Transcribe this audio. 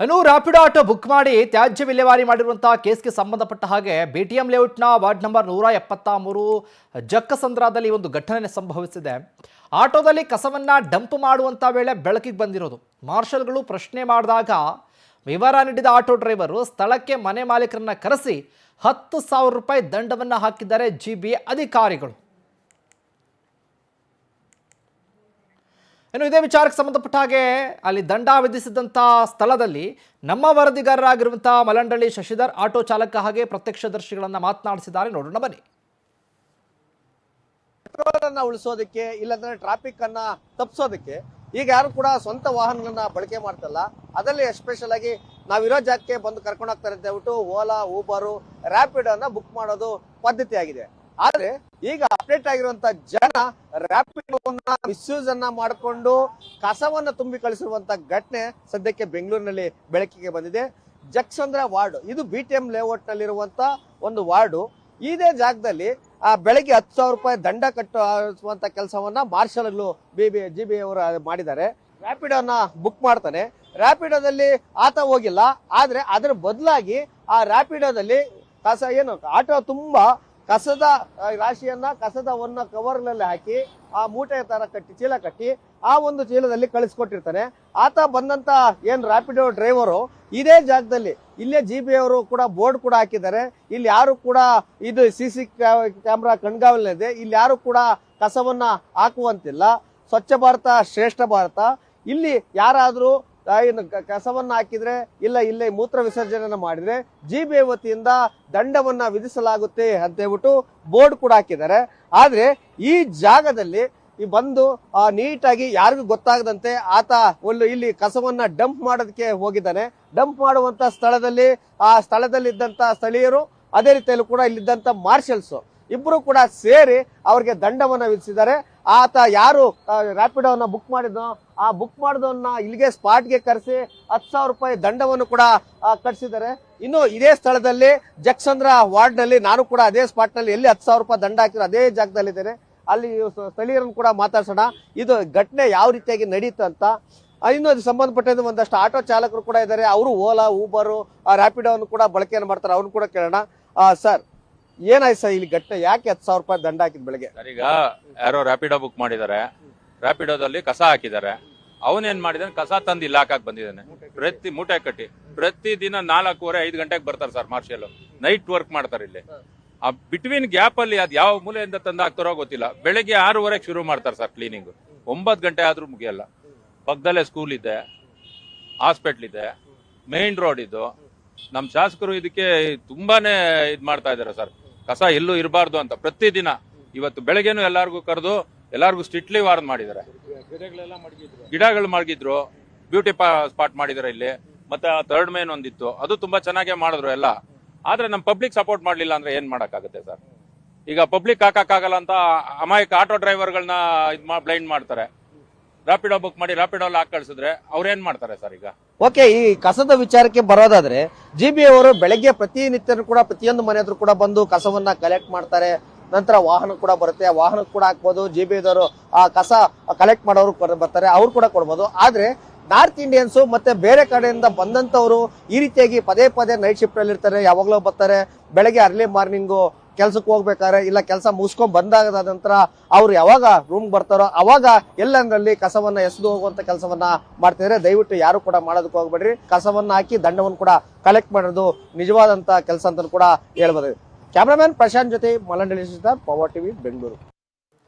ಇನ್ನು Rapido auto book ಮಾಡಿ ತ್ಯಾಜ್ಯ ವಿಲೇವಾರಿ ಮಾಡಿರುವಂತಹ ಕೇಸ್ಗೆ ಸಂಬಂಧಪಟ್ಟ ಹಾಗೆ ಬಿಟಿಎಂ ಲೇಔಟ್ನ ವಾರ್ಡ್ ನಂಬರ್ 173 ಜಕ್ಕಸಂದ್ರದಲ್ಲಿ ಒಂದು ಘಟನೆ ಸಂಭವಿಸಿದೆ. ಆಟೋದಲ್ಲಿ ಕಸವನ್ನ ಡಂಪ್ ಮಾಡುವಂತ ವೇಳೆ ಬೆಳಕಿಗೆ ಬಂದಿರೋದು. ಮಾರ್ಷಲ್ಗಳು ಪ್ರಶ್ನೆ ಮಾಡಿದಾಗ ವಿವರ ನೀಡಿದ ಆಟೋ ಡ್ರೈವರು ಸ್ಥಳಕ್ಕೆ ಮನೆ ಮಾಲೀಕರನ್ನ ಕರೆಸಿ 10,000 ರೂಪಾಯಿ ದಂಡವನ್ನು ಹಾಕಿದ್ದಾರೆ ಜಿಬಿಎ ಅಧಿಕಾರಿಗಳು. ಇನ್ನು ಇದೇ ವಿಚಾರಕ್ಕೆ ಸಂಬಂಧಪಟ್ಟ ಹಾಗೆ ಅಲ್ಲಿ ದಂಡ ವಿಧಿಸಿದಂಥ ಸ್ಥಳದಲ್ಲಿ ನಮ್ಮ ವರದಿಗಾರರಾಗಿರುವಂಥ ಮಲಂಡಳ್ಳಿ ಶಶಿಧರ್ ಆಟೋ ಚಾಲಕ ಹಾಗೆ ಪ್ರತ್ಯಕ್ಷದರ್ಶಿಗಳನ್ನು ಮಾತನಾಡಿಸಿದ್ದಾರೆ. ನೋಡೋಣ ಬನ್ನಿ. ಪೆಟ್ರೋಲ್ ಅನ್ನ ಉಳಿಸೋದಕ್ಕೆ ಇಲ್ಲಂದ್ರೆ ಟ್ರಾಫಿಕ್ ಅನ್ನ ತಪ್ಪಿಸೋದಕ್ಕೆ ಈಗ ಯಾರು ಕೂಡ ಸ್ವಂತ ವಾಹನಗಳನ್ನ ಬಳಕೆ ಮಾಡ್ತಲ್ಲ. ಅದರಲ್ಲಿ ಎಸ್ಪೆಷಲ್ ಆಗಿ ನಾವಿರೋ ಜಾಗಕ್ಕೆ ಬಂದು ಕರ್ಕೊಂಡು ಹೋಗ್ತಾರೆ ಅಂತ ಹೇಳ್ಬಿಟ್ಟು ಓಲಾ, ಊಬರು, ರ್ಯಾಪಿಡ್ ಅನ್ನ ಬುಕ್ ಮಾಡೋದು ಪದ್ಧತಿ ಆಗಿದೆ. ಆದ್ರೆ ಈಗ ಅಪ್ಡೇಟ್ ಆಗಿರುವಂತ ಜನ ರ್ಯಾಪಿಡ್ ಮಿಸ್ಯೂಸ್ ಅನ್ನ ಮಾಡಿಕೊಂಡು ಕಸವನ್ನ ತುಂಬಿ ಕಳಿಸಿರುವಂತ ಘಟನೆ ಸದ್ಯಕ್ಕೆ ಬೆಂಗಳೂರಿನಲ್ಲಿ ಬೆಳಕಿಗೆ ಬಂದಿದೆ. ಜಕ್ಕಸಂದ್ರ ವಾರ್ಡ್, ಇದು ಬಿಟಿಎಂ ಲೇಔಟ್ ನಲ್ಲಿರುವಂತ ಒಂದು ವಾರ್ಡು. ಇದೇ ಜಾಗದಲ್ಲಿ ಬೆಳಗ್ಗೆ 10,000 ರೂಪಾಯಿ ದಂಡ ಕಟ್ಟುವಂತ ಕೆಲಸವನ್ನ ಮಾರ್ಷಲ್ಗಳು ಜಿಬಿ ಅವರು ಮಾಡಿದ್ದಾರೆ. ರ್ಯಾಪಿಡ್ ಅನ್ನ ಬುಕ್ ಮಾಡ್ತಾನೆ. ರ್ಯಾಪಿಡೋದಲ್ಲಿ ಆತ ಹೋಗಿಲ್ಲ, ಆದ್ರೆ ಅದರ ಬದಲಾಗಿ ಆ ರ್ಯಾಪಿಡೋದಲ್ಲಿ ಆಟೋ ತುಂಬಾ ಕಸದ ರಾಶಿಯನ್ನ ಕಸದವನ್ನ ಕವರ್ನಲ್ಲಿ ಹಾಕಿ ಆ ಮೂಟೆ ತರ ಕಟ್ಟಿ ಚೀಲ ಕಟ್ಟಿ ಆ ಒಂದು ಚೀಲದಲ್ಲಿ ಕಳಿಸ್ಕೊಟ್ಟಿರ್ತಾನೆ. ಆತ ಬಂದಂತ ಏನ್ ರ್ಯಾಪಿಡೋ ಡ್ರೈವರು ಇದೇ ಜಾಗದಲ್ಲಿ ಇಲ್ಲೇ ಜಿಬಿ ಅವರು ಕೂಡ ಬೋರ್ಡ್ ಕೂಡ ಹಾಕಿದ್ದಾರೆ. ಇಲ್ಲಿ ಯಾರು ಕೂಡ ಇದು ಸಿಸಿ ಕ್ಯಾಮ್ರಾ ಕಣ್ಗಾವಲಿದೆ. ಇಲ್ಲಿ ಯಾರು ಕೂಡ ಕಸವನ್ನ ಹಾಕುವಂತಿಲ್ಲ. ಸ್ವಚ್ಛ ಭಾರತ ಶ್ರೇಷ್ಠ ಭಾರತ. ಇಲ್ಲಿ ಯಾರಾದ್ರೂ ಕಸವನ್ನ ಹಾಕಿದ್ರೆ ಇಲ್ಲ ಇಲ್ಲೇ ಮೂತ್ರ ವಿಸರ್ಜನೆ ಮಾಡಿದ್ರೆ ಜಿಬಿ ವತಿಯಿಂದ ದಂಡವನ್ನ ವಿಧಿಸಲಾಗುತ್ತೆ ಅಂತ ಹೇಳ್ಬಿಟ್ಟು ಬೋರ್ಡ್ ಕೂಡ ಹಾಕಿದ್ದಾರೆ. ಆದ್ರೆ ಈ ಜಾಗದಲ್ಲಿ ಬಂದು ನೀಟಾಗಿ ಯಾರಿಗೂ ಗೊತ್ತಾಗದಂತೆ ಆತ ಇಲ್ಲಿ ಕಸವನ್ನ ಡಂಪ್ ಮಾಡೋದಕ್ಕೆ ಹೋಗಿದ್ದಾನೆ. ಡಂಪ್ ಮಾಡುವಂತ ಸ್ಥಳದಲ್ಲಿ ಆ ಸ್ಥಳದಲ್ಲಿದ್ದಂತ ಸ್ಥಳೀಯರು, ಅದೇ ರೀತಿಯಲ್ಲೂ ಕೂಡ ಇಲ್ಲಿದ್ದಂತ ಮಾರ್ಷಲ್ಸ್ ಇಬ್ರು ಕೂಡ ಸೇರಿ ಅವ್ರಿಗೆ ದಂಡವನ್ನ ವಿಧಿಸಿದ್ದಾರೆ. ಆತ ಯಾರು ರ್ಯಾಪಿಡೋವನ್ನ ಬುಕ್ ಮಾಡಿದ್ನೋ ಆ ಬುಕ್ ಮಾಡಿದವನ್ನ ಇಲ್ಲಿಗೆ ಸ್ಪಾಟ್ಗೆ ಕರೆಸಿ 10,000 ರೂಪಾಯಿ ದಂಡವನ್ನು ಕೂಡ ಕಟ್ಟಿಸಿದ್ದಾರೆ. ಇನ್ನು ಇದೇ ಸ್ಥಳದಲ್ಲಿ ಜಕ್ಕಸಂದ್ರ ವಾರ್ಡ್ ನಲ್ಲಿ ನಾನು ಕೂಡ ಅದೇ ಸ್ಪಾಟ್ ನಲ್ಲಿ ಎಲ್ಲಿ 10,000 ರೂಪಾಯಿ ದಂಡ ಹಾಕಿರೋ ಅದೇ ಜಾಗದಲ್ಲಿದ್ದೇನೆ. ಅಲ್ಲಿ ಸ್ಥಳೀಯರನ್ನು ಕೂಡ ಮಾತಾಡ್ಸೋಣ, ಇದು ಘಟನೆ ಯಾವ ರೀತಿಯಾಗಿ ನಡೀತು ಅಂತ. ಇನ್ನು ಅದು ಸಂಬಂಧಪಟ್ಟಂತೆ ಒಂದಷ್ಟು ಆಟೋ ಚಾಲಕರು ಕೂಡ ಇದ್ದಾರೆ. ಅವರು ಓಲಾ, ಊಬರು, ರ್ಯಾಪಿಡೋವನ್ನು ಕೂಡ ಬಳಕೆಯನ್ನು ಮಾಡ್ತಾರೆ. ಅವ್ರನ್ನ ಕೂಡ ಕೇಳೋಣ. ಸರ್, ಏನಾಯ್ತು ಸರ್ ಇಲ್ಲಿ ಘಟನೆ? ಯಾಕೆ 10,000 ರೂಪಾಯಿ ದಂಡ ಹಾಕಿದ್ ಬೆಳಗ್ಗೆ? ಈಗ ಯಾರೋ ರ್ಯಾಪಿಡೋ ಬುಕ್ ಮಾಡಿದ್ದಾರೆ, ರ್ಯಾಪಿಡೋದಲ್ಲಿ ಕಸ ಹಾಕಿದ್ದಾರೆ. ಅವನೇನ್ ಮಾಡಿದಾನೆ, ಕಸ ತಂದು ಇಲ್ಲಿ ಹಾಕಕ್ ಬಂದಿದ್ದಾನೆ. ಮೂಟೆ ಕಟ್ಟಿ ಪ್ರತಿದಿನ 4:15 ಗಂಟೆಗೆ ಬರ್ತಾರೆ ಸರ್ ಮಾರ್ಷಲ್. ನೈಟ್ ವರ್ಕ್ ಮಾಡ್ತಾರೆ ಇಲ್ಲಿ. ಆ ಬಿಟ್ವೀನ್ ಗ್ಯಾಪ್ ಅಲ್ಲಿ ಅದ್ ಯಾವ ಮೂಲೆಯಿಂದ ತಂದು ಹಾಕ್ತಾರೋ ಗೊತ್ತಿಲ್ಲ. ಬೆಳಗ್ಗೆ 6:15 ಶುರು ಮಾಡ್ತಾರೆ ಸರ್ ಕ್ಲೀನಿಂಗ್. 9 ಗಂಟೆ ಆದ್ರೂ ಮುಗಿಯಲ್ಲ. ಪಕ್ಕದಲ್ಲೇ ಸ್ಕೂಲ್ ಇದೆ, ಹಾಸ್ಪಿಟ್ಲ್ ಇದೆ, ಮೇನ್ ರೋಡ್ ಇದು. ನಮ್ ಶಾಸಕರು ಇದಕ್ಕೆ ತುಂಬಾನೇ ಇದ್ ಮಾಡ್ತಾ ಇದಾರೆ ಸರ್. ಕಸ ಎಲ್ಲೂ ಇರಬಾರ್ದು ಅಂತ ಪ್ರತಿದಿನ. ಇವತ್ತು ಬೆಳಗ್ಗೆನು ಎಲ್ಲಾರ್ಗು ಕರೆದು ಎಲ್ಲಾರ್ಗು ಸ್ಟ್ರಿಕ್ಟ್ಲಿ ವಾರ್ನ್ ಮಾಡಿದ್ದಾರೆ. ಗಿಡಗಳು ಮಡಗಿದ್ರು, ಬ್ಯೂಟಿ ಸ್ಪಾಟ್ ಮಾಡಿದಾರೆ ಇಲ್ಲಿ. ಮತ್ತೆ ಥರ್ಡ್ ಮೇನ್ ಒಂದಿತ್ತು, ಅದು ತುಂಬಾ ಚೆನ್ನಾಗೇ ಮಾಡಿದ್ರು ಎಲ್ಲ. ಆದ್ರೆ ನಮ್ ಪಬ್ಲಿಕ್ ಸಪೋರ್ಟ್ ಮಾಡ್ಲಿಲ್ಲ ಅಂದ್ರೆ ಏನ್ ಮಾಡಕ್ಕಾಗತ್ತೆ ಸರ್? ಈಗ ಪಬ್ಲಿಕ್ ಹಾಕಕ್ಕಾಗಲ್ಲ ಅಂತ ಅಮಾಯಕ ಆಟೋ ಡ್ರೈವರ್ಗಳನ್ನ ಬ್ಲೈಂಡ್ ಮಾಡ್ತಾರೆ. ರ್ಯಾಪಿಡೋ ಬುಕ್ ಮಾಡಿ ರ್ಯಾಪಿಡೋಲ್ಲಿ ಹಾಕಿ ಕಳ್ಸಿದ್ರೆ ಅವ್ರೇನ್ ಮಾಡ್ತಾರೆ ಸರ್? ಈಗ ಓಕೆ, ಈ ಕಸದ ವಿಚಾರಕ್ಕೆ ಬರೋದಾದ್ರೆ ಜಿಬಿ ಅವರು ಬೆಳಗ್ಗೆ ಪ್ರತಿನಿತ್ಯ ಕೂಡ ಪ್ರತಿಯೊಂದು ಮನೆ ಹತ್ರ ಕೂಡ ಬಂದು ಕಸವನ್ನ ಕಲೆಕ್ಟ್ ಮಾಡ್ತಾರೆ. ನಂತರ ವಾಹನ ಕೂಡ ಬರುತ್ತೆ, ಆ ವಾಹನಕ್ಕೆ ಕೂಡ ಹಾಕ್ಬೋದು. ಜಿಬಿದವರು ಆ ಕಸ ಕಲೆಕ್ಟ್ ಮಾಡೋರು ಬರ್ತಾರೆ, ಅವ್ರು ಕೂಡ ಕೊಡ್ಬೋದು. ಆದ್ರೆ ನಾರ್ತ್ ಇಂಡಿಯನ್ಸ್ ಮತ್ತೆ ಬೇರೆ ಕಡೆಯಿಂದ ಬಂದಂತವ್ರು ಈ ರೀತಿಯಾಗಿ ಪದೇ ಪದೇ ನೈಟ್ ಶಿಫ್ಟ್ ಅಲ್ಲಿ ಇರ್ತಾರೆ. ಯಾವಾಗ್ಲೂ ಬರ್ತಾರೆ. ಬೆಳಗ್ಗೆ ಅರ್ಲಿ ಮಾರ್ನಿಂಗು ಕೆಲ್ಸಕ್ಕೆ ಹೋಗ್ಬೇಕಾದ್ರೆ ಇಲ್ಲ ಕೆಲಸ ಮುಗಿಸ್ಕೊಂಡ್ ಬಂದಾದ ನಂತರ ಅವ್ರು ಯಾವಾಗ ರೂಮ್ ಬರ್ತಾರೋ ಅವಾಗ ಎಲ್ಲಂದ್ರಲ್ಲಿ ಕಸವನ್ನ ಎಸೆದು ಹೋಗುವಂತ ಕೆಲಸವನ್ನ ಮಾಡ್ತಿದ್ರೆ ದಯವಿಟ್ಟು ಯಾರು ಕೂಡ ಮಾಡೋದಕ್ಕೆ ಹೋಗ್ಬೇಡ್ರಿ. ಕಸವನ್ನ ಹಾಕಿ ದಂಡವನ್ನು ಕೂಡ ಕಲೆಕ್ಟ್ ಮಾಡೋದು ನಿಜವಾದಂತ ಕೆಲಸ ಅಂತ ಕೂಡ ಹೇಳ್ಬೋದು. ಕ್ಯಾಮ್ರಾಮನ್ ಪ್ರಶಾಂತ್ ಜೊತೆ ಮಲಂಡಳ್ಳಿ, ಪವರ್ ಟಿವಿ, ಬೆಂಗಳೂರು.